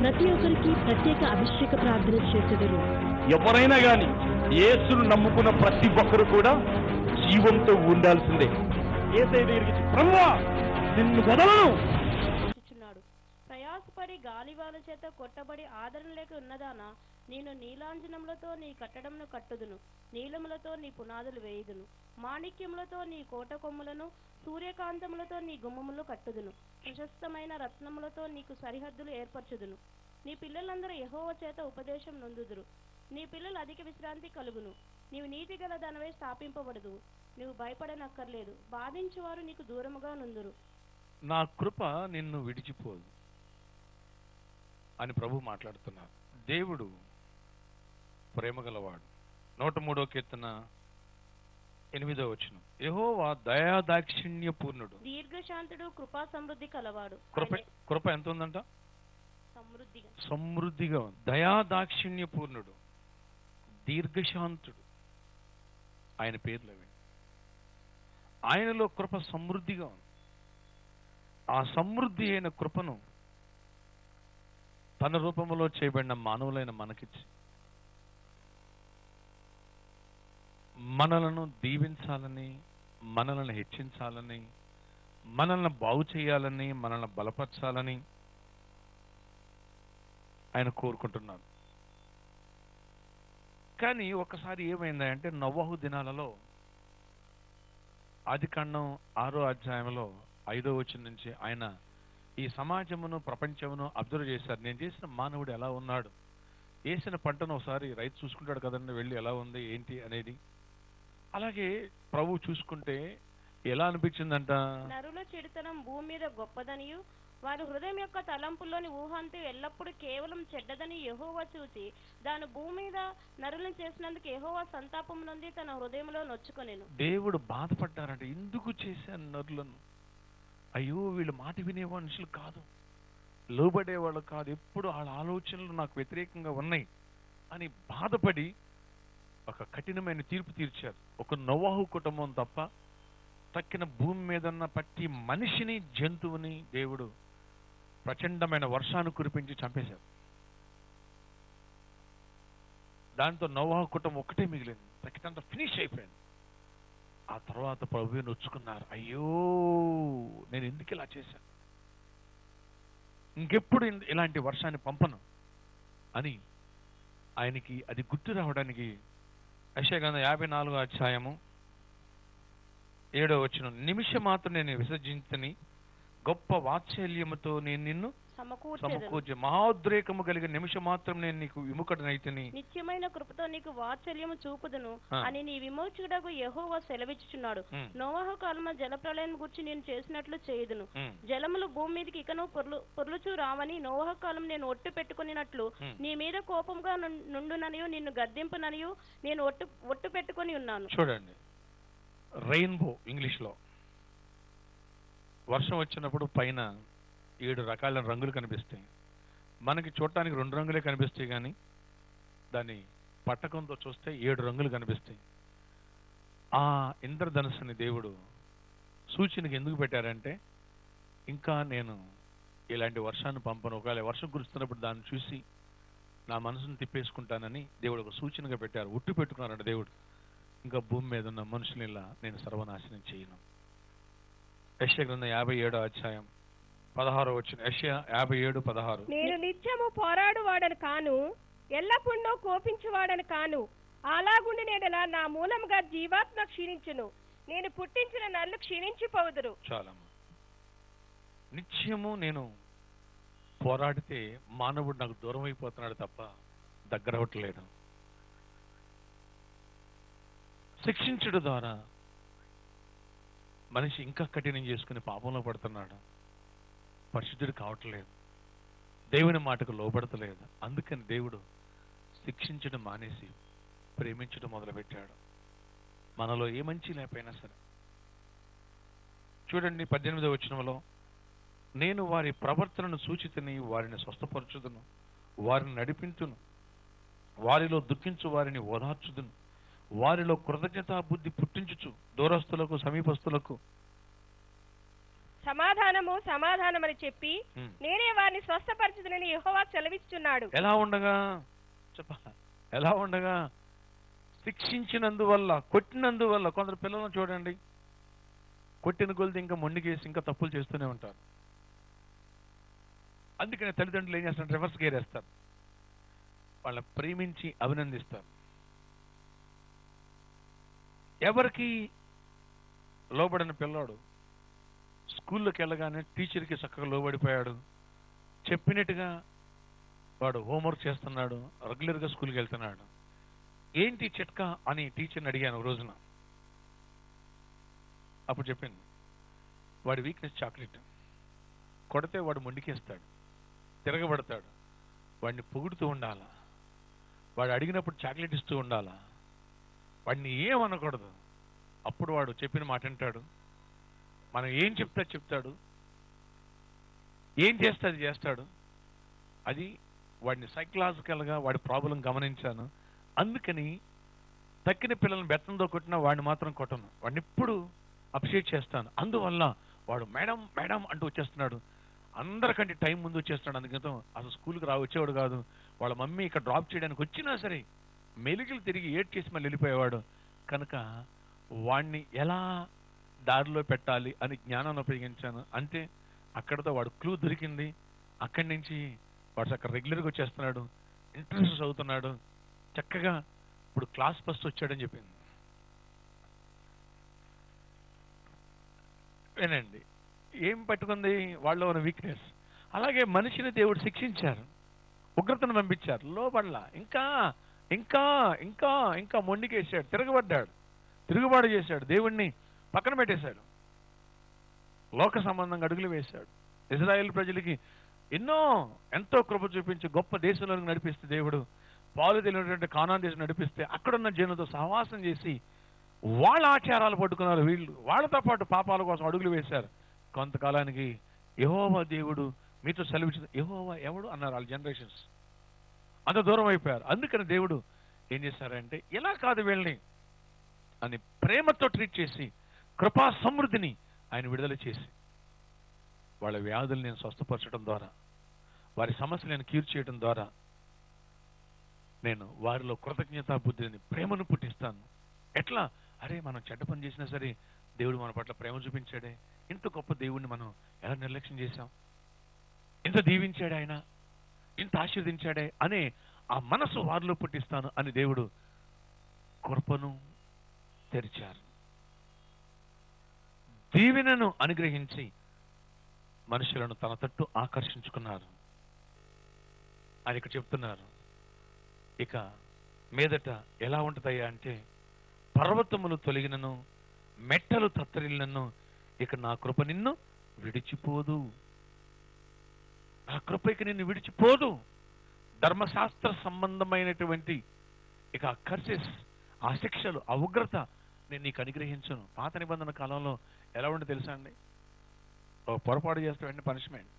ప్రతి ఒక్కరికి ప్రత్యేక అభిషేక ప్రార్థన చేసేదరు. ఎవరైనా గాని యేసును నమ్ముకున్న ప్రతి ఒక్కరు కూడా జీవంతో ఉండాల్సిందే. యేసయ్య దగ్గరికి ప్రభువా నిన్ను వదలను. ప్రయాసపడి గాలివాన చేత కొట్టబడి ఆదరణ లేక ఉన్నదానా, నేను నీలాంజనములతో నీ కట్టడంను కట్టుదును, నీలములతో నీ పునాదులు వేయుదును, మాణిక్యములతో నీ కోట కొమ్ములను, సూర్యకాంతములతో నీ గుమ్మములు కట్టుదును, ప్రశస్తమైన రత్నములతో నీకు సరిహద్దులు ఏర్పరచుదును. నీ పిల్లలందరూ యెహోవా చేత ఉపదేశం నొందుదురు. నీ పిల్లలు అధిక విశ్రాంతి కలుగును. నీవు నీతి గల దానివై స్థాపింపబడదు. నీవు భయపడనక్కర్లేదు. బాధించువారు నీకు దూరముగా నుందురు. నా కృప నిన్ను విడిచిపోదు అని ప్రభు మాట్లాడుతున్నారు. దేవుడు ప్రేమగలవాడు. 103వ కీర్తన 8వ వచనం, యెహోవా దయాదాక్షిణ్య పూర్ణుడు, దీర్ఘశాంతుడు, కృపా సమృద్ధి కలవాడు. కృప ఎంత ఉందంట? సమృద్ధిగా ఉంది. దయాదాక్షిణ్య పూర్ణుడు, దీర్ఘశాంతుడు, ఆయన పేర్లు అవి. ఆయనలో కృప సమృద్ధిగా ఉంది. ఆ సమృద్ధి అయిన కృపను తన రూపంలో చేయబడిన మానవులైన మనకిచ్చి మనలను దీవించాలని, మనల్ని హెచ్చించాలని, మనల్ని బాగు చేయాలని, మనల్ని బలపరచాలని ఆయన కోరుకుంటున్నారు. కానీ ఒకసారి ఏమైందంటే నోవహు దినాలలో ఆదికాండం 6వ అధ్యాయంలో 5వ వచనం నుంచి ఆయన ఈ సమాజమును ప్రపంచమును అబ్జర్వ్ చేశారు. నేను చేసిన మానవుడు ఎలా ఉన్నాడు, వేసిన పంటను ఒకసారి రైతు చూసుకుంటాడు కదండి, వెళ్ళి ఎలా ఉంది ఏంటి అనేది. అలాగే ప్రభు చూసుకుంటే ఎలా అనిపించిందంట, నరుల చెడుతనం భూమి మీద గొప్పదనియు వారి హృదయం యొక్క తలంపుల్లోని ఊహంతో ఎల్లప్పుడూ కేవలం చెడ్డదని యెహోవా చూసి దాని భూమి మీద నరులను చేసినందుకు యెహోవా సంతాపం నుండి తన హృదయంలో నొచ్చుకొనెను. దేవుడు బాధపడ్డారంటే ఎందుకు చేశాను నరులను, అయ్యో వీళ్ళు మాట వినే మనుషులు కాదు, లోబడేవాళ్ళు కాదు, ఎప్పుడు వాళ్ళ ఆలోచనలు నాకు వ్యతిరేకంగా ఉన్నాయి అని బాధపడి ఒక కఠినమైన తీర్పు తీర్చారు. ఒక నోవహు కుటుంబం తప్ప తక్కిన భూమి మీద ఉన్న ప్రతి మనిషిని, జంతువుని దేవుడు ప్రచండమైన వర్షాన్ని కురిపించి చంపేశారు. దాంతో నోవహు కుటుంబం ఒకటే మిగిలింది, తక్కినంత ఫినిష్ అయిపోయింది. ఆ తర్వాత ప్రభువుని నొచ్చుకున్నారు, అయ్యో నేను ఎందుకు ఇలా చేశాను, ఇంకెప్పుడు ఇలాంటి వర్షాన్ని పంపను అని ఆయనకి అది గుర్తు రావడానికి యెషయా గ్రంథం 54వ అధ్యాయము 7వ వచనం, నిమిషం మాత్రం నేను విసర్జించని గొప్ప వాత్సల్యముతో నేను నిన్ను సమకూర్చి మహోద్రేకము కలిగిన నిమిషం మాత్రం నేను నీకు విముఖుడనైతిని, నిత్యమైన కృపతో నీకు వాత్సల్యము చూపుదును అని నీ విమోచకుడగు యెహోవా సెలవిచ్చుచున్నాడు. నోవహు కాలమున జలప్రళయం గురించి నేను చేసినట్లు చేయుదును. జలములు భూమి మీదకి ఇకను పొర్లుచూ రావని నోవహు కాలం నేను ఒట్టు పెట్టుకున్నట్లు నీ మీద కోపంగా నుండుననియు నిన్ను గద్దింపుననియు నేను ఒట్టు పెట్టుకుని ఉన్నాను. చూడండి, రెయిన్బో ఇంగ్లీష్లో వర్షం వచ్చినప్పుడు పైన 7 రకాల రంగులు కనిపిస్తాయి. మనకి చూడటానికి 2 రంగులే కనిపిస్తాయి, కానీ దాన్ని పట్టకంతో చూస్తే 7 రంగులు కనిపిస్తాయి. ఆ ఇంద్రధనుస్సుని దేవుడు సూచనకి ఎందుకు పెట్టారంటే, ఇంకా నేను ఇలాంటి వర్షాన్ని పంపను, ఒకవేళ వర్షం కురుస్తున్నప్పుడు దాన్ని చూసి నా మనసును తిప్పేసుకుంటానని దేవుడు ఒక సూచనగా పెట్టారు. ఉట్టు పెట్టుకున్నారంట దేవుడు, ఇంకా భూమి మీద ఉన్న మనుషులు ఇలా నేను సర్వనాశనం చేయను. యెషయా గ్రంథం 57వ అధ్యాయం 16వ వచనం, యెషయా 57:16, నేను నిత్యము పోరాడువాడను కాను, ఎల్లప్పుడూ కోపించువాడను కాను, అలాగుండి నేడలా నా మూలముగా జీవాత్మ క్షీణించును, నేను పుట్టించిన నల్లు క్షీణించిపోదురు. చాలమ్మా, నిత్యము నేను పోరాడితే మానవుడు నాకు దూరం అయిపోతున్నాడు తప్ప దగ్గర అవ్వట్లేదు. శిక్షించడం ద్వారా మనిషి ఇంకా కఠినం చేసుకుని పాపంలో పడుతున్నాడు, పరిశుద్ధుడు కావట్లేదు, దేవుని మాటకు లోబడతలేదు. అందుకని దేవుడు శిక్షించడం మానేసి ప్రేమించడం మొదలుపెట్టాడు, మనలో ఏ మంచి లేకపోయినా సరే. చూడండి 18వ వచనంలో, నేను వారి ప్రవర్తనను సూచితని వారిని స్వస్థపరచుదును, వారిని నడిపించును, వారిలో దుఃఖించు వారిని ఓదార్చుదును, వారిలో కృతజ్ఞతా బుద్ధి పుట్టించుచు దూరస్తులకు సమీపస్తులకు సమాధానము సమాధానమని చెప్పి నేనే వారిని స్వస్థపరచుదునని యెహోవా సెలవిస్తున్నాడు. ఎలా ఉండగా చెప్పాల, ఎలా ఉండగా శిక్షించినందువల్ల, కొట్టినందువల్ల. కొందరు పిల్లలను చూడండి, కొట్టిన కొలిది ఇంకా మొండికేసి ఇంకా తప్పులు చేస్తూనే ఉంటారు. అందుకనే తల్లిదండ్రులు ఏం చేస్తారు, రివర్స్ గేర్ వేస్తారు. వాళ్ళని ప్రేమించి అభినందిస్తారు. ఎవరికి లోబడిన పిల్లాడు స్కూల్లోకి వెళ్ళగానే టీచర్కి చక్కగా లోబడిపోయాడు, చెప్పినట్టుగా వాడు హోంవర్క్ చేస్తున్నాడు, రెగ్యులర్గా స్కూల్కి వెళ్తున్నాడు. ఏంటి చిట్కా అని టీచర్ని అడిగాను ఒక రోజున. అప్పుడు చెప్పింది, వాడి వీక్నెస్ చాక్లెట్. కొడితే వాడు మొండికేస్తాడు, తిరగబడతాడు. వాడిని పొగుడుతూ ఉండాలా, వాడు అడిగినప్పుడు చాక్లెట్ ఇస్తూ ఉండాలా, వాడిని ఏమనకూడదు. అప్పుడు వాడు చెప్పిన మాట వింటాడు. మనం ఏం చెప్తాడు, ఏం చేస్తే అది చేస్తాడు. అది వాడిని సైకలాజికల్గా వాడి ప్రాబ్లం గమనించాను. అందుకని తక్కిన పిల్లల్ని బెత్తంతో కొట్టినా వాడిని మాత్రం కొట్టను, వాడిని ఎప్పుడు అప్రిషియేట్ చేస్తాను. అందువల్ల వాడు మేడం మేడం అంటూ వచ్చేస్తున్నాడు, అందరికంటే టైం ముందు వచ్చేస్తున్నాడు. అందుకని అసలు స్కూల్కి వచ్చేవాడు కాదు. వాళ్ళ మమ్మీ ఇక్కడ డ్రాప్ చేయడానికి వచ్చినా సరే మెలికలు తిరిగి ఏడ్ చేసి మళ్ళీ వెళ్ళిపోయేవాడు. కనుక వాడిని ఎలా దారిలో పెట్టాలి అని జ్ఞానాన్ని ఉపయోగించాను. అంతే, అక్కడతో వాడు క్లూ దొరికింది. అక్కడి నుంచి వాడు అక్కడ రెగ్యులర్గా వచ్చేస్తున్నాడు, ఇంట్రెస్ట్ చదువుతున్నాడు, చక్కగా ఇప్పుడు క్లాస్ ఫస్ట్ వచ్చాడని చెప్పింది. వినండి, ఏం పట్టుకుంది వాళ్ళలో ఉన్న వీక్నెస్. అలాగే మనిషిని దేవుడు శిక్షించారు, ఉగ్రతను పంపించారు, లోపడలా. ఇంకా ఇంకా ఇంకా ఇంకా మొండికేసాడు, తిరుగుబాటు చేశాడు, దేవుణ్ణి పక్కన పెట్టేశాడు, లోక సంబంధంగా అడుగులు వేశాడు. ఇజ్రాయేల్ ప్రజలకి ఎంతో కృప చూపించి గొప్ప దేశంలోకి నడిపిస్తే, దేవుడు పాలు తెలియనటువంటి కానాన్ దేశం నడిపిస్తే అక్కడున్న జనులతో సహవాసం చేసి వాళ్ళ ఆచారాలు పట్టుకున్నారు. వీళ్ళు వాళ్ళతో పాటు పాపాల కోసం అడుగులు వేశారు. కొంతకాలానికి యెహోవా దేవుడు మీతో సెలవిచ్చిన యెహోవా ఎవడు అన్నారు వాళ్ళ జనరేషన్స్. అంత దూరం అయిపోయారు. అందుకని దేవుడు ఏం చేశారంటే, ఇలా కాదు వీళ్ళని అని ప్రేమతో ట్రీట్ చేసి కృపా సమృద్ధిని ఆయన విడుదల చేసి వాళ్ళ వ్యాధులు నేను స్వస్థపరచడం ద్వారా, వారి సమస్యలు నేను తీర్చేయడం ద్వారా నేను వారిలో కృతజ్ఞతా బుద్ధిని, ప్రేమను పుట్టిస్తాను. ఎట్లా? అరే, మనం చెడ్డ పని చేసినా సరే దేవుడు మన పట్ల ప్రేమ చూపించాడే, ఇంత గొప్ప దేవుడిని మనం ఎలా నిర్లక్ష్యం చేశాం, ఇంత దీవించాడే ఆయన, ఇంత ఆశీర్వదించాడే అనే ఆ మనసు వారిలో పుట్టిస్తాను అని దేవుడు కృపను తెరిచారు. దీవెనను అనుగ్రహించి మనుషులను తన తట్టు ఆకర్షించుకున్నారు. అని ఇక్కడ చెప్తున్నారు. ఇక మీదట ఎలా ఉంటుందయ్యా అంటే, పర్వతములు తొలగినను మెట్టలు తత్తరిల్లను, ఇక నా కృప నిన్ను విడిచిపోదు. నా కృప ఇక నిన్ను విడిచిపోదు. ధర్మశాస్త్ర సంబంధమైనటువంటి ఇక కర్సెస్, ఆ శిక్షలు, ఆ ఉగ్రత నేను నీకు అనుగ్రహించను. పాత నిబంధన కాలంలో ఎలా ఉండి తెలుసా అండి? పొరపాటు చేస్తే వెంటనే పనిష్మెంట్,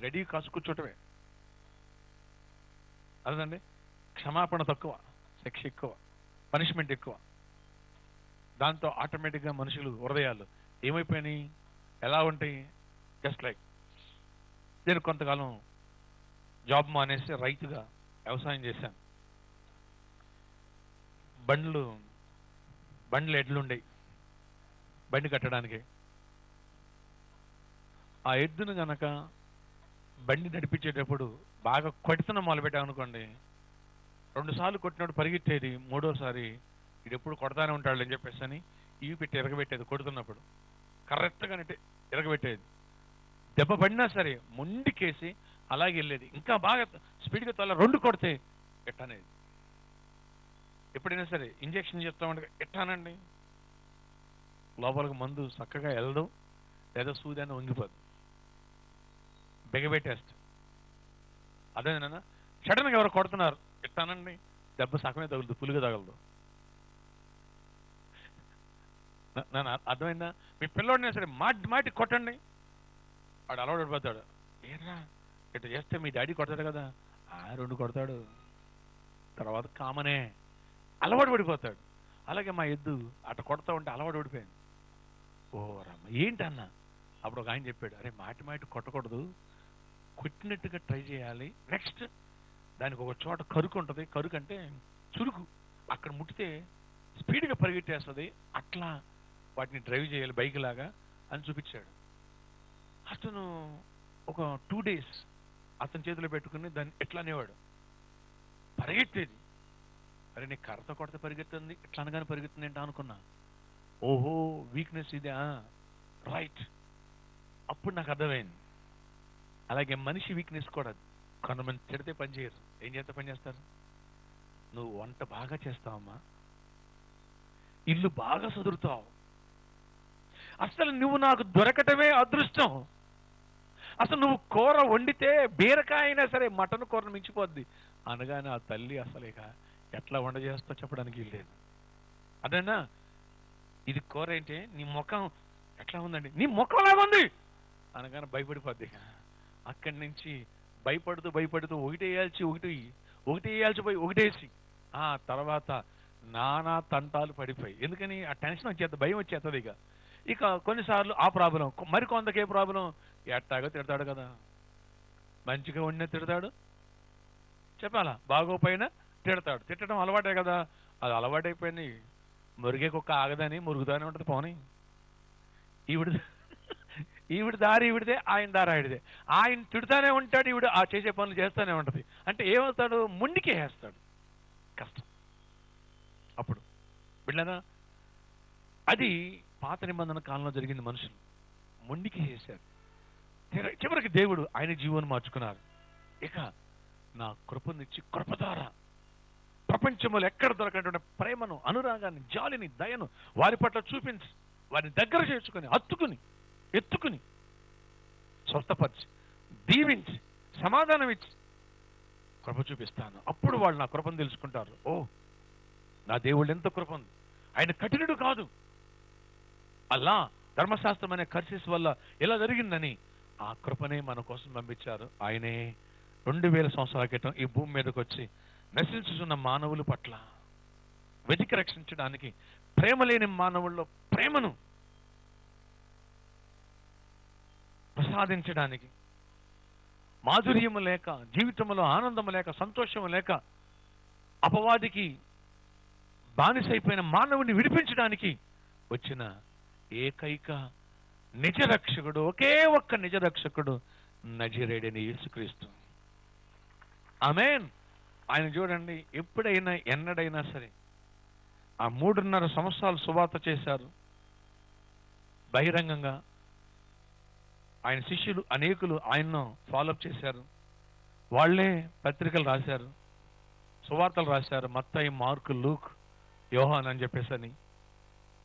గడి కాసు కూర్చోటమే. అదండి, క్షమాపణ తక్కువ, శిక్ష ఎక్కువ, పనిష్మెంట్ ఎక్కువ. దాంతో ఆటోమేటిక్గా మనుషులు హృదయాలు ఏమైపోయినాయి, ఎలా ఉంటాయి? జస్ట్ లైక్ నేను కొంతకాలం జాబ్ మానేసి రైతుగా వ్యవసాయం చేశాను. బండ్లు ఎడ్లుండేవి బండి కట్టడానికి. ఆ ఎద్దును గనక బండి నడిపించేటప్పుడు బాగా కొడితన మొదలుపెట్టామనుకోండి, 2 సార్లు కొట్టినప్పుడు పరిగెట్టేది, 3వసారి ఇది ఎప్పుడు కొడతానే ఉంటాడు అని చెప్పేసి అని ఇవి పెట్టి ఎరగబెట్టేది. కొడుతున్నప్పుడు కరెక్ట్గా ఎరగబెట్టేది. దెబ్బ పడినా సరే మొండికేసి అలాగే వెళ్ళేది. ఇంకా బాగా స్పీడ్గా తల 2 కొడితే ఎట్టనేది. ఎప్పుడైనా సరే ఇంజక్షన్ చెప్తామంటే ఎట్టానండి, లోపలికి మందు చక్కగా వెళ్ళదు, లేదా సూదైనా వంగిపోదు, బెగబెట్టేస్తా. అదేనా సడన్గా ఎవరు కొడుతున్నారు, ఎట్టానండి, దెబ్బ సగమే తగులుతుంది, పులిగా తగలదు. అర్థమైందా? మీ పిల్లోడినా సరే మాటి కొట్టండి, వాడు అలవాటు పడిపోతాడు. ఏరా ఇట్లా చేస్తే మీ డాడీ కొడతాడు కదా, 2 కొడతాడు, తర్వాత కామనే, అలవాటు పడిపోతాడు. అలాగే మా ఎద్దు అట్లా కొడతా ఉంటే అలవాటు పడిపోయింది. ఓ రమ్మ ఏంటన్నా అప్పుడు ఒక ఆయన చెప్పాడు, అరే మాటి కొట్టకూడదు, కొట్టినట్టుగా ట్రై చేయాలి. నెక్స్ట్ దానికి ఒక చోట కరుకు ఉంటుంది, కరుకు అంటే చురుకు, అక్కడ ముట్టితే స్పీడ్గా పరిగెట్టేస్తుంది, అట్లా వాటిని డ్రైవ్ చేయాలి బైక్ లాగా అని చూపించాడు. అతను ఒక 2 days అతని చేతిలో పెట్టుకుని దాన్ని ఎట్లా అనేవాడు, పరిగెట్టేది. అరే నీ కర్రతో కొడితే పరిగెత్తుంది, ఎట్లా అనగానే పరిగెత్తుంది ఏంటో అనుకున్నా. ఓహో వీక్నెస్ ఇదే, రైట్. అప్పుడు నాకు అర్థమైంది. అలాగే మనిషి వీక్నెస్ కూడా, కొంతమంది తిడితే పని చేయరు. ఏం చేస్తే పని చేస్తారు? నువ్వు వంట బాగా చేస్తావమ్మా, ఇల్లు బాగా సదురుతావు, అసలు నువ్వు నాకు దొరకటమే అదృష్టం, అసలు నువ్వు కూర వండితే బీరకాయ అయినా సరే మటన్ కూరను మించిపోద్ది అనగానే ఆ తల్లి అసలు ఇక ఎట్లా వంట చేస్తో చెప్పడానికి లేదు. అదేనా ఇది కూర ఏంటి, నీ ముఖం ఎట్లా ఉందండి, నీ ముఖం లాగుంది అనగానే భయపడిపోద్ది. అక్కడి నుంచి భయపడుతూ ఒకటేయాల్సి పోయి ఒకటేసి ఆ తర్వాత నానా తంటాలు పడిపోయి. ఎందుకని ఆ టెన్షన్ వచ్చేది, భయం వచ్చేస్తుంది. ఇక కొన్నిసార్లు ఆ ప్రాబ్లం, మరి కొందకే ప్రాబ్లం, ఎట్టాగో తిడతాడు కదా, మంచిగా వండిన తిడతాడు, చెప్పాలా బాగోపోయినా తిడతాడు. తిట్టడం అలవాటే కదా, అది అలవాటైపోయింది. మురిగే కుక్క ఆగదని మురుగుతానే ఉంటుంది. పోనీ ఈవిడ దారి ఈవిడితే, ఆయన దారి ఆవిడితే. ఆయన తిడుతానే ఉంటాడు, ఈవిడ ఆ చేసే పనులు చేస్తూనే ఉంటుంది. అంటే ఏమవుతాడు, ముండికే వేస్తాడు. కష్టం. అప్పుడు బిడ్డనా అది పాత నిబంధన కాలంలో జరిగింది. మనుషులు మొండికి చేశారు. చివరికి దేవుడు ఆయన జీవనం మార్చుకున్నారు. ఇక నా కృపనిచ్చి, కృప ద్వారా ప్రపంచంలో ఎక్కడ దొరకనటువంటి ప్రేమను, అనురాగాన్ని, జాలిని, దయను వారి పట్ల చూపించి, వారిని దగ్గర చేర్చుకొని, ఎత్తుకుని స్వస్థపరిచి, దీవించి, సమాధానం ఇచ్చి కృప చూపిస్తాను. అప్పుడు వాళ్ళు నా కృపను తెలుసుకుంటారు. ఓ నా దేవుడు ఎంత కృప ఉంది, ఆయన కఠినుడు కాదు. అలా ధర్మశాస్త్రం అనే కర్సిస్ వల్ల ఎలా జరిగిందని ఆ కృపనే మన కోసం పంపించారు. ఆయనే 2000 సంవత్సరాల క్రితం ఈ భూమి మీదకి వచ్చి నశించుతున్న మానవుల పట్ల వెతికి రక్షించడానికి, ప్రేమ లేని మానవుల్లో ప్రేమను ప్రసాదించడానికి, మాధుర్యము లేక, జీవితంలో ఆనందము లేక, సంతోషము లేక, అపవాదికి బానిసైపోయిన మానవుని విడిపించడానికి వచ్చిన ఏకైక నిజరక్షకుడు, ఒకే ఒక్క నిజరక్షకుడు నజరేయుడైన యేసుక్రీస్తు. ఆమేన్. ఆయన చూడండి, ఎప్పుడైనా ఎన్నడైనా సరే ఆ 3.5 సంవత్సరాలు సువార్త చేశారు బహిరంగంగా. ఆయన శిష్యులు అనేకులు ఆయన్ను ఫాలోఅప్ చేశారు. వాళ్లే పత్రికలు రాశారు, సువార్తలు రాశారు. మత్తయి, మార్కు, లూక్, యోహాన్ అని చెప్పేసని.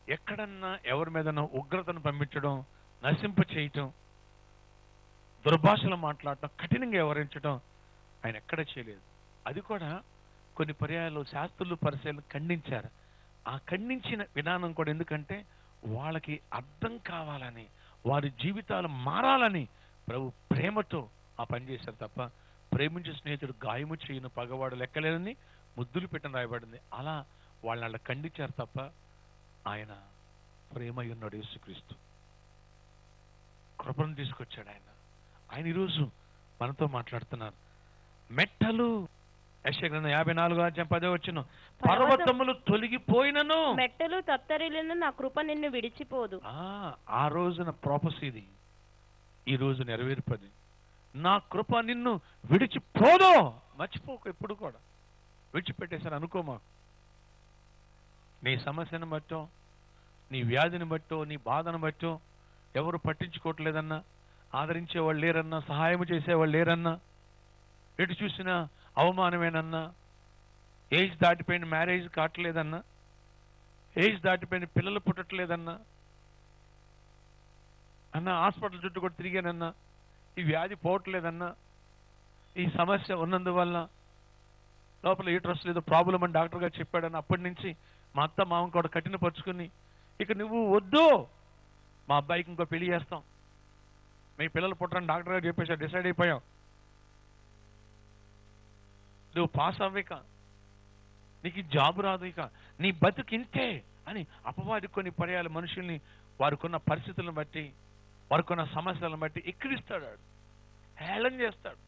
ఎక్కడన్నా ఎవరి మీదనో ఉగ్రతను పంపించడం, నశింప చేయటం, దుర్భాషలు మాట్లాడటం, కఠినంగా వ్యవహరించడం ఆయన ఎక్కడ చేయలేదు. అది కూడా కొన్ని పర్యాయాలు శాస్త్రులు, పరిశీలన ఖండించారు. ఆ ఖండించిన విధానం కూడా ఎందుకంటే వాళ్ళకి అర్థం కావాలని, వారి జీవితాలు మారాలని ప్రభు ప్రేమతో ఆ పని చేశారు తప్ప, ప్రేమించే స్నేహితుడు గాయము చేయను పగవాడు లెక్కలేదని ముద్దులు పెట్టని రాయబడింది. అలా వాళ్ళని ఖండించారు తప్ప ఆయన ప్రేమై ఉన్నాడు. యేసుక్రీస్తు కృపను తీసుకొచ్చాడు ఆయన. ఆయన ఈరోజు మనతో మాట్లాడుతున్నారు. మెట్టలు, యెషయా గ్రంథం 54:10 పర్వతములు తొలగిపోయినను, మెట్టలు తత్తరిల్లిన నా కృప నిన్ను విడిచిపోదు. ఆ రోజున ప్రాపసీ ఇది ఈ రోజు నెరవేర్పది. నా కృప నిన్ను విడిచిపోదు. మర్చిపోకు, ఎప్పుడు కూడా విడిచిపెట్టేసాను అనుకో. మాకు నీ సమస్యను బట్టో, నీ వ్యాధిని బట్టో, నీ బాధను బట్టో ఎవరు పట్టించుకోవట్లేదన్నా, ఆదరించేవాళ్ళు లేరన్నా, సహాయం చేసేవాళ్ళు లేరన్నా, ఎటు చూసినా అవమానమేనన్నా, ఏజ్ దాటిపోయిన మ్యారేజ్ కావట్లేదన్నా, ఏజ్ దాటిపోయిన పిల్లలు పుట్టట్లేదన్నా అన్న, హాస్పిటల్ చుట్టూ కూడా తిరిగానన్నా, ఈ వ్యాధి పోవట్లేదన్నా, ఈ సమస్య ఉన్నందువల్ల లోపల యూట్రస్ లేదో ప్రాబ్లం అని డాక్టర్ గారు చెప్పాడని అప్పటి నుంచి మా అత్త మామ కూడా కఠినపరుచుకుని, ఇక నువ్వు వద్దు, మా అబ్బాయికి ఇంకో పెళ్లి చేస్తాం, మీ పిల్లలు పుట్టరని డాక్టర్ గారు చెప్పేసి డిసైడ్ అయిపోయాం, నువ్వు పాస్ అవ్వక నీకు జాబ్ రాదు, ఇక నీ బతుకింతే అని అపవాది కొన్ని పర్యాలు మనుషుల్ని వారికున్న పరిస్థితులను బట్టి వారికున్న సమస్యలను బట్టి ఎక్కిరిస్తాడు, హేళన చేస్తాడు,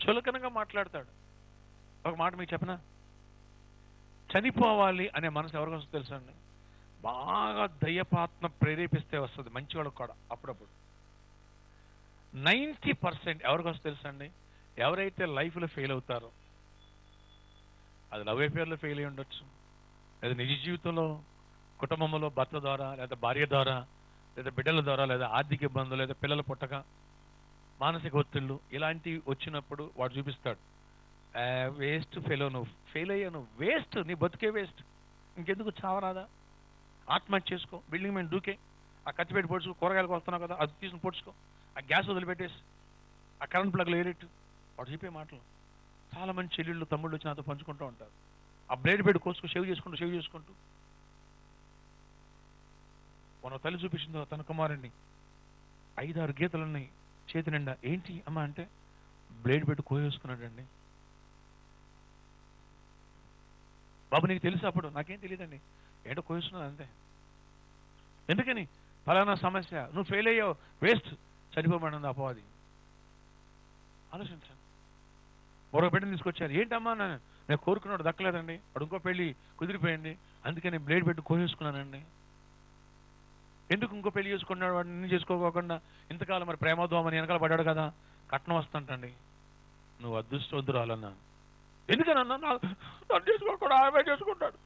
చులకనగా మాట్లాడతాడు. ఒక మాట మీకు చెప్పనా, చనిపోవాలి అనే మనసు ఎవరికి వస్తుంది తెలుసా అండి? బాగా దయ్యపాత్మ ప్రేరేపిస్తే వస్తుంది మంచివాళ్ళకి కూడా. అప్పుడప్పుడు 90% ఎవరికి వస్తుంది తెలుసా అండి? ఎవరైతే లైఫ్లో ఫెయిల్ అవుతారో, అది లవ్ అఫేర్లో ఫెయిల్ అయి ఉండొచ్చు, లేదా నిజ జీవితంలో కుటుంబంలో భర్త ద్వారా, లేదా భార్య ద్వారా, లేదా బిడ్డల ద్వారా, లేదా ఆర్థిక ఇబ్బందులు, లేదా పిల్లలు పుట్టక, మానసిక ఒత్తిళ్ళు ఇలాంటివి వచ్చినప్పుడు వాడు చూపిస్తాడు, వేస్ట్ ఫెయిల్, నువ్వు ఫెయిల్ అయ్యావు, నువ్వు వేస్ట్, నీ బతుకే వేస్ట్, ఇంకెందుకు చావరాదా, ఆత్మహత్య చేసుకో, బిల్డింగ్ మీద దూకే, ఆ కత్తి పెట్టి పొడుచుకో, కూరగాయలకు వస్తున్నావు కదా అది తీసుకుని పొడుచుకో, ఆ గ్యాస్ వదిలిపెట్టేసి ఆ కరెంట్ ప్లగ్లో ఏరెట్టు. వాడు చెప్పే మాటలు చాలా మంది చెల్లెళ్ళు తమ్ముళ్ళు వచ్చి నాతో పంచుకుంటూ ఉంటారు. ఆ బ్లేడ్ పెట్టి కోసుకు షేవ్ చేసుకుంటూ మన తల్లి చూపించిందో తన కుమారుణ్ణి 5-6 గీతలున్నాయి చేతి నిండా. ఏంటి అమ్మ అంటే బ్లేడ్ పెట్టి కోసేసుకున్నాడండి. బాబు నీకు తెలుసు? అప్పుడు నాకేం తెలియదండి, ఏంటో కోసేసుకున్నాను అంతే. ఎందుకని? ఫలానా సమస్య, నువ్వు ఫెయిల్ అయ్యావు, వేస్ట్, చనిపోమన్నది అపవాది. ఆలోచించండి. మరో బిడ్డను తీసుకొచ్చారు. ఏంటమ్మా నేను కోరుకున్నాడు దక్కలేదండి, వాడు ఇంకో పెళ్లి కుదిరిపోయింది, అందుకని బ్లేడ్ పెట్టి కోసేసుకున్నానండి. ఎందుకు ఇంకో పెళ్లి చేసుకున్నాడు వాడు, నిన్ను చేసుకోకుండా? ఇంతకాలం మరి ప్రేమోద్వామని వెనకాల పడ్డాడు కదా, కట్నం వస్తుంటండి. నువ్వు అదృష్టవంతురాలన్నా. ఎందుకనన్నా నన్ను చేసుకోకుండా ఆమె చేసుకుంటాడు.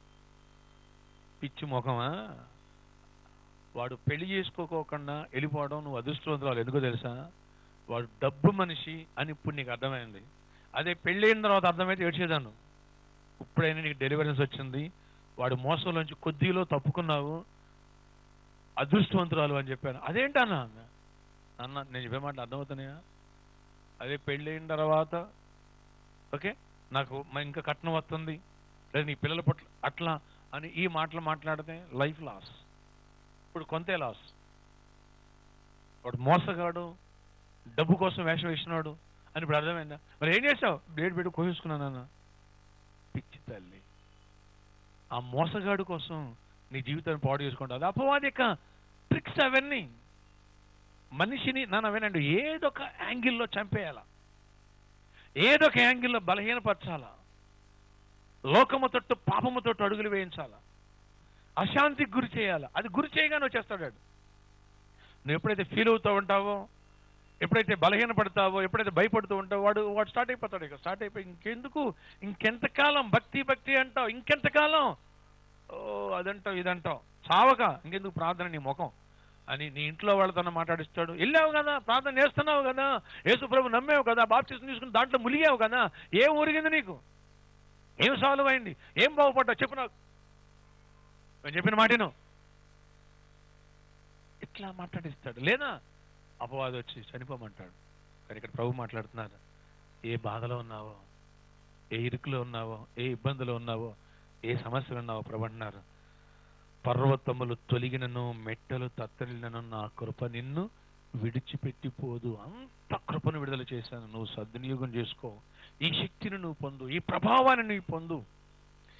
పిచ్చి ముఖమా? వాడు పెళ్లి చేసుకోకుండా వెళ్ళిపోవడం నువ్వు అదృష్టవంతురాలు. ఎందుకో తెలుసా? వాడు డబ్బు మనిషి అని ఇప్పుడు నీకు అర్థమైంది. అదే పెళ్ళి అయిన తర్వాత అర్థమైతే ఏడ్చేదాను. ఇప్పుడైనా నీకు డెలివరెన్స్ వచ్చింది, వాడు మోసంలోంచి కొద్దిలో తప్పుకున్నావు, అదృష్టవంతురాలు అని చెప్పాను. అదేంటన్నా అన్న నేను చెప్పే మాటలు అర్థమవుతున్నాయా? అదే పెళ్ళి అయిన తర్వాత ఓకే నాకు ఇంకా కట్నం వస్తుంది, లేదా నీ పిల్లల పట్ల అట్లా అని ఈ మాటలు మాట్లాడితే లైఫ్ లాస్. ఇప్పుడు కొంతే లాస్. వాడు మోసగాడు, డబ్బు కోసం వేషం వేసినాడు అని ఇప్పుడు అర్థమైందా? మరి ఏం చేసావు? బ్లేడ్ పెట్టి కోసేసుకున్నానన్న. పిచ్చి తల్లి, ఆ మోసగాడు కోసం నీ జీవితాన్ని పాడు చేసుకుంటావు. అది అపవాది యొక్క ట్రిక్స్ అవన్నీ. మనిషిని నన్ను వినండి, ఏదొక యాంగిల్లో చంపేయాల, ఏదొక యాంగిల్లో బలహీనపరచాలా, లోకము తొట్టు పాపము తొట్టు అడుగులు వేయించాలా, అశాంతికి గురి చేయాలా. అది గురి చేయగానే వచ్చేస్తాడు. నువ్వు ఎప్పుడైతే ఫీల్ అవుతూ ఉంటావో, ఎప్పుడైతే బలహీనపడతావో, ఎప్పుడైతే భయపడుతూ ఉంటావో వాడు స్టార్ట్ అయిపోతాడు. ఇక స్టార్ట్ అయిపోయి ఇంకెందుకు, ఇంకెంతకాలం భక్తి అంటావు, ఇంకెంతకాలం అదంటావు ఇదంటావు, చావగా ఇంకెందుకు ప్రార్థన, నీ ముఖం అని నీ ఇంట్లో వాళ్ళతో మాట్లాడిస్తాడు. వెళ్ళావు కదా, ప్రార్థన చేస్తున్నావు కదా, యేసు ప్రభు నమ్మావు కదా, బాప్తిసం తీసుకుని దాంట్లో ములిగావు కదా, ఏం ఊరిగింది నీకు, ఏం సాల్వ్ అయింది, ఏం బాగుపడ్డావు చెప్పు నాకు, నేను చెప్పిన మాటను ఇట్లా మాట్లాడిస్తాడు. లేదా అపవాది వచ్చి చనిపోమంటాడు. కానీ ఇక్కడ ప్రభు మాట్లాడుతున్నారు, ఏ బాధలో ఉన్నావో, ఏ ఇరుకులో ఉన్నావో, ఏ ఇబ్బందులో ఉన్నావో, ఏ సమస్యలు ఉన్నావో ప్రభు అంటున్నారు, పర్వతములు తొలగినను మెట్టలు తత్తరినను నా కృప నిన్ను విడిచిపెట్టిపోదు. అంత కృపను విడుదల చేశాను, నువ్వు సద్వినియోగం చేసుకో. ఈ శక్తిని నువ్వు పొందు, ఈ ప్రభావాన్ని నువ్వు పొందు,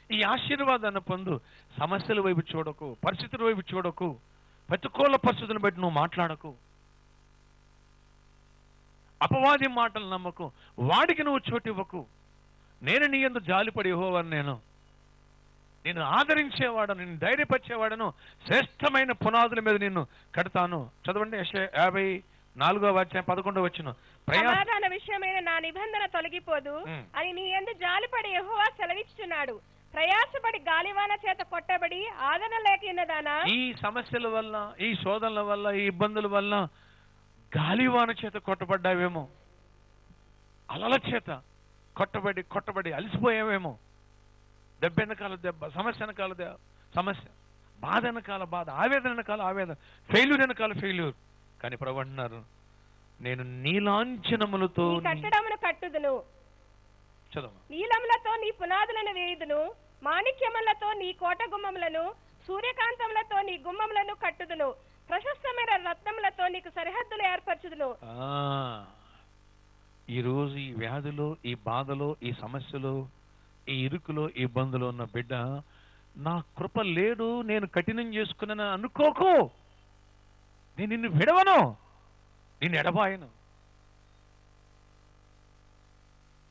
ఈ ఆశీర్వాదాన్ని పొందు. సమస్యల వైపు చూడకు, పరిస్థితుల వైపు చూడకు, ప్రతికూల పరిస్థితులను బట్టి నువ్వు మాట్లాడకు, అపవాది మాటలు నమ్మకు, వాడికి నువ్వు చోటు ఇవ్వకు. నేను నీ యందు జాలిపడి యెహోవాను, నేను ఆదరించేవాడను, నిన్ను ధైర్యపరిచేవాడను, శ్రేష్టమైన పునాదుల మీద నిన్ను కడతాను. చదవండి యెషయా 54:11. సమాధాన విషయమైన నా నిబంధన తొలగిపోదు అని నీ యందు జాలిపడి యెహోవా సెలవిస్తున్నాడు. ప్రయాసపడి గాలివాన చేత కొట్టబడి ఆదరణ లేకున్నదానా? ఈ సమస్యల వల్ల, ఈ శోధనల వల్ల, ఈ ఇబ్బందుల వల్ల గాలివాన చేత కొట్టబడ్డావేమో, అలల చేత కొట్టబడి అలసిపోయావేమో. దెబ్బ వెనకాల దెబ్బ, సమస్య వెనకాల సమస్య, బాధ వెనకాల బాధ, ఆవేదన వెనకాల ఆవేదన, ఫెయిల్యూర్ వెనకాల ఫెయిల్యూర్. కానీ ప్రభు అంటున్నారు, నేను నీలాంఛనములతో కట్టడమును కట్టుదును, నీలములతో నీ పునాదులను వేయుదును, మాణిక్యములతో నీ కోట గుమ్మములను, సూర్యకాంతములతో నీ గుమ్మములను కట్టుదును, ప్రశస్తమైన రత్నములతో నీకు సరిహద్దులు ఏర్పరచుదును. ఈ రోజు ఈ వ్యాధిలో, ఈ బాధలో, ఈ సమస్యలో, ఈ ఇరుకులో, ఈ ఇబ్బందులో ఉన్న బిడ్డ, నా కృప లేడు, నేను కఠినం చేసుకున్నాను అనుకోకు. నేను నిన్ను విడవను, నేను ఎడబాయను.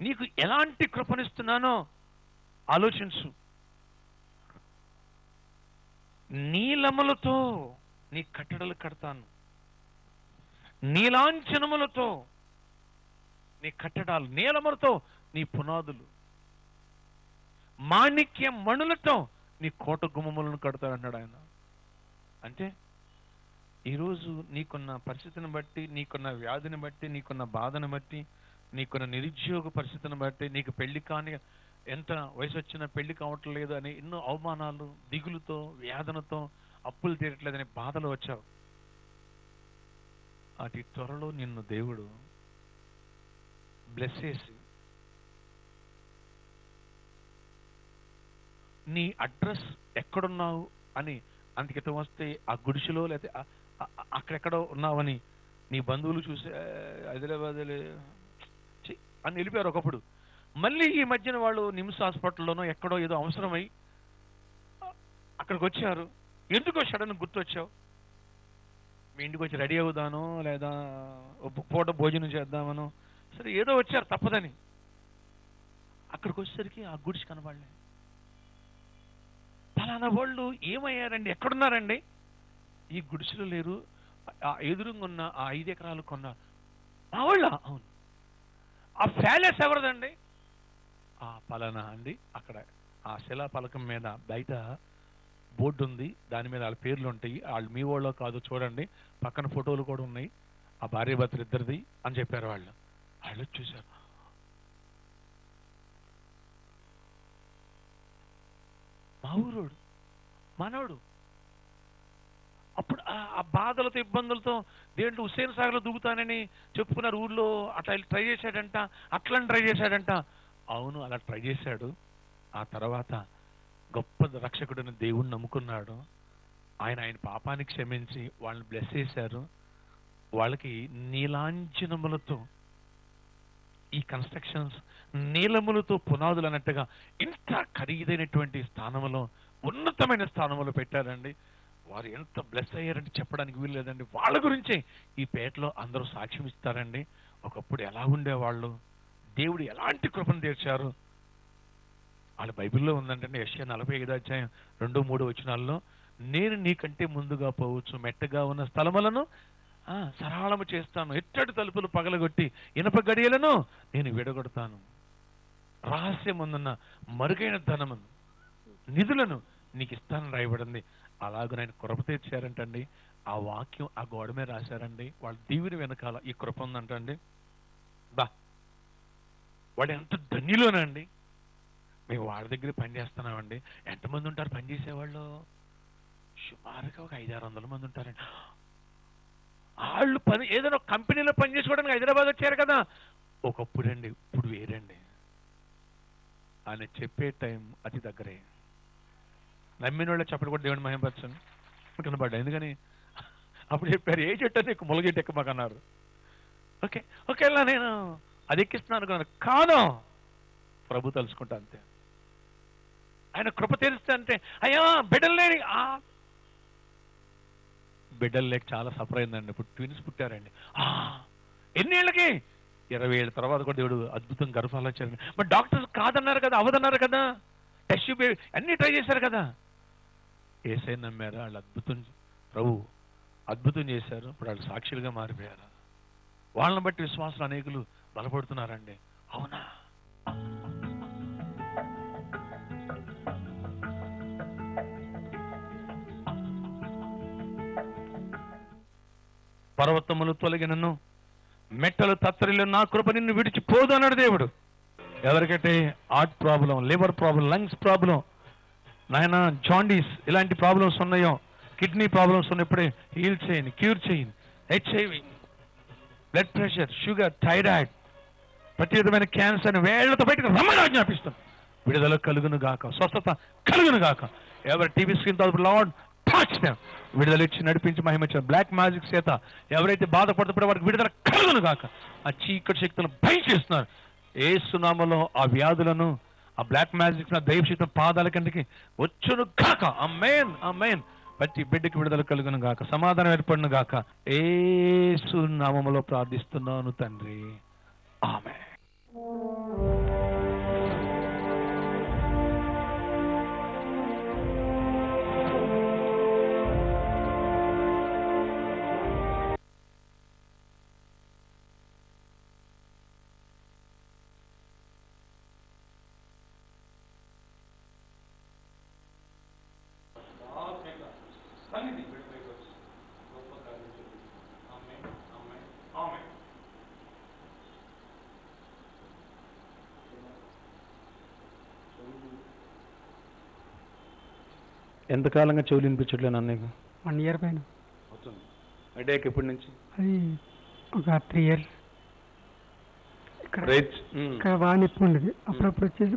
నీకు ఎలాంటి కృపనిస్తున్నానో ఆలోచించు. నీలములతో నీ కట్టడలు కడతాను, నీలాంఛనములతో నీ కట్టడాలు, నీలములతో నీ పునాదులు, మాణిక్య మణులతో నీ కోట గుమ్మములను కడతానన్నాడు ఆయన. అంటే ఈరోజు నీకున్న పరిస్థితిని బట్టి, నీకున్న వ్యాధిని బట్టి, నీకున్న బాధను బట్టి, నీకున్న నిరుద్యోగ పరిస్థితిని బట్టి, నీకు పెళ్లి కాని, ఎంత వయసు వచ్చినా పెళ్లి కావట్లేదు అని ఎన్నో అవమానాలు, దిగులుతో, వేదనతో, అప్పులు తీరట్లేదనే బాధలు వచ్చావు. అతి త్వరలో నిన్ను దేవుడు బ్లెస్ చేసి నీ అడ్రస్ ఎక్కడున్నావు అని అందుకితం వస్తే ఆ గుడిసెలో లేకపోతే అక్కడెక్కడో ఉన్నావని నీ బంధువులు చూసి హైదరాబాద్ అని వెళ్ళిపోయారు ఒకప్పుడు. మళ్ళీ ఈ మధ్యన వాళ్ళు నిమ్స్ హాస్పిటల్లోనో ఎక్కడో ఏదో అవసరమై అక్కడికి వచ్చారు. ఎందుకో సడన్ గుర్తొచ్చావు. మీ ఇంటికి వచ్చి రెడీ అవుదానో లేదా పూట భోజనం చేద్దామనో, సరే ఏదో వచ్చారు తప్పదని. అక్కడికి వచ్చేసరికి ఆ గుడిసి కనబడలే. పలానా వాళ్ళు ఏమయ్యారండి, ఎక్కడున్నారండి? ఈ గుడిసెలు లేరు, ఆ ఎదురుగా ఉన్న ఆ 5 ఎకరాలు కొన్నారు. మా వాళ్ళ? అవును. ఆ ప్యాలెస్ ఎవరిదండి? ఆ పలానా అండి. అక్కడ ఆ శిలా పలకం మీద బయట బోర్డు ఉంది, దాని మీద వాళ్ళ పేర్లు ఉంటాయి. వాళ్ళు మీ వాళ్ళో కాదు చూడండి, పక్కన ఫోటోలు కూడా ఉన్నాయి, ఆ భార్య భర్తలు ఇద్దరిది అని చెప్పారు. వాళ్ళు చూశారు. మా ఊరోడు, మనోడు. అప్పుడు ఆ బాధలతో, ఇబ్బందులతో దేంట్లో హుస్సేన్ సాగర్లో దూకుతానని చెప్పుకున్నారు. ఊర్లో అట్లా ట్రై చేశాడంట, అట్లని ట్రై చేశాడంట. అవును, అలా ట్రై చేశాడు. ఆ తర్వాత గొప్ప రక్షకుడిని దేవుణ్ణి నమ్ముకున్నాడు. ఆయన పాపానికి క్షమించి వాళ్ళని బ్లెస్ చేశారు. వాళ్ళకి నీలాంఛనములతో ఈ కన్స్ట్రక్షన్స్, నీలములతో పునాదులు అన్నట్టుగా ఇంత ఖరీదైనటువంటి స్థానంలో, ఉన్నతమైన స్థానంలో పెట్టారండి. వారు ఎంత బ్లెస్ అయ్యారంటే చెప్పడానికి వీలు లేదండి. వాళ్ళ గురించే ఈ పేటలో అందరూ సాక్ష్యం ఇస్తారండి. ఒకప్పుడు ఎలా ఉండేవాళ్ళు, దేవుడు ఎలాంటి కృపను తీర్చారు. వాళ్ళ బైబిల్లో ఉందంటే యెషయా 45:2-3 నేను నీకంటే ముందుగా పోవచ్చు, మెట్టగా ఉన్న స్థలములను సరళము చేస్తాను, ఎట్టడి తలుపులు పగలగొట్టి ఇనప గడియలను నేను విడగొడతాను, రహస్యమున్న మరుగైన ధనమును, నిధులను నీకు ఇస్తానని రాయబడింది. అలాగ ఆయన కృప తీర్చారంటండి. ఆ వాక్యం ఆ గోడ మీద రాశారండి. వాళ్ళ దీవుని వెనకాల ఈ కృప ఉందంటండి. బా, వాడు ఎంత ధన్యులోనండి. మేము వాళ్ళ దగ్గర పని చేస్తున్నామండి. ఎంతమంది ఉంటారు పని చేసేవాళ్ళు? సుమారుగా ఒక 500-600 మంది ఉంటారండి. వాళ్ళు పని ఏదైనా కంపెనీలో పని చేసుకోవడానికి హైదరాబాద్ వచ్చారు కదా. ఒకప్పుడు అండి, ఇప్పుడు వేరండి. ఆయన చెప్పే టైం అతి దగ్గరే. నమ్మిన వాళ్ళ చెప్పడం కూడా దేవుని మహిమపరచండి కనబడ్డా. ఎందుకని అప్పుడు చెప్పారు, ఏ చెట్టు నీకు మొలగెట్టు ఎక్కమాకన్నారు. ఓకేలా నేను అది ఎక్కిస్తున్నాను అనుకున్నాను. కాదు, ప్రభు తలుచుకుంటా అంతే. ఆయన కృప తెరిస్తే అంటే అయ్యా బిడ్డలు లేని, బిడ్డలు లేక చాలా సఫర్ అయిందండి. ఇప్పుడు ట్విన్స్ పుట్టారండి. ఎన్నేళ్ళకి? 20 ఏళ్ళ తర్వాత కూడా దేవుడు అద్భుతం గర్భాలు వచ్చారండి. మరి డాక్టర్స్ కాదన్నారు కదా, అవదన్నారు కదా, టెస్ట్ అన్ని ట్రై చేశారు కదా. యేసయ్యను నమ్మారు వాళ్ళు. ప్రభు అద్భుతం చేశారు. ఇప్పుడు వాళ్ళు సాక్షులుగా మారిపోయారు. వాళ్ళని బట్టి విశ్వాసులు అనేకులు బలపడుతున్నారండి. అవునా? పర్వతములు తొలగినను, మెట్టలు తత్తరిలో నా కృప నిన్ను విడిచిపోదు అన్నాడు దేవుడు. ఎవరికంటే heart problem, liver problem, lungs problem, నాయన జాండీస్ ఇలాంటి ప్రాబ్లమ్స్ ఉన్నాయో, కిడ్నీ ప్రాబ్లమ్స్ ఉన్నప్పుడే హీల్ చేయని, క్యూర్ చేయని, HIV, blood pressure, sugar, thyroid, ప్రతి విధమైన క్యాన్సర్ వేళ్లతో బయటకు రమ్మని ఆజ్ఞాపిస్తాం. విడుదల కలుగును గాక, స్వస్థత కలుగును గాక. ఎవరి టీవీ స్క్రీన్ తో లార్డ్ టచ్ దెం, విడుదల ఇచ్చి నడిపించి మహిమచ్చిన బ్లాక్ మ్యాజిక్ చేత ఎవరైతే బాధపడుతున్నా వారికి విడుదల కలుగును గాక. ఆ చీకటి శక్తులను భయం చేస్తున్నారు యేసునామములో. ఆ వ్యాధులను, ఆ బ్లాక్ మ్యాజిక్ దైవ శక్తి పాదాల కిందకి వచ్చును గాక. ఆమేన్, ఆమేన్. ప్రతి బిడ్డకి విడుదల కలుగును గాక, సమాధానం ఏర్పడును గాక. యేసు నామములో ప్రార్థిస్తున్నాను తండ్రి, ఆమేన్. ఎంతకాలంగా చెవులు వినిపించట్లేదు అన్నయ్య? 1 year పైన అవుతుంది. హెడేక్ ఎప్పటి నుంచి? అది ఒక 3 years. ఇక్కడ రైట్. బాగా నొప్పి ఉండేది, అప్పుడప్పుడు వచ్చేసి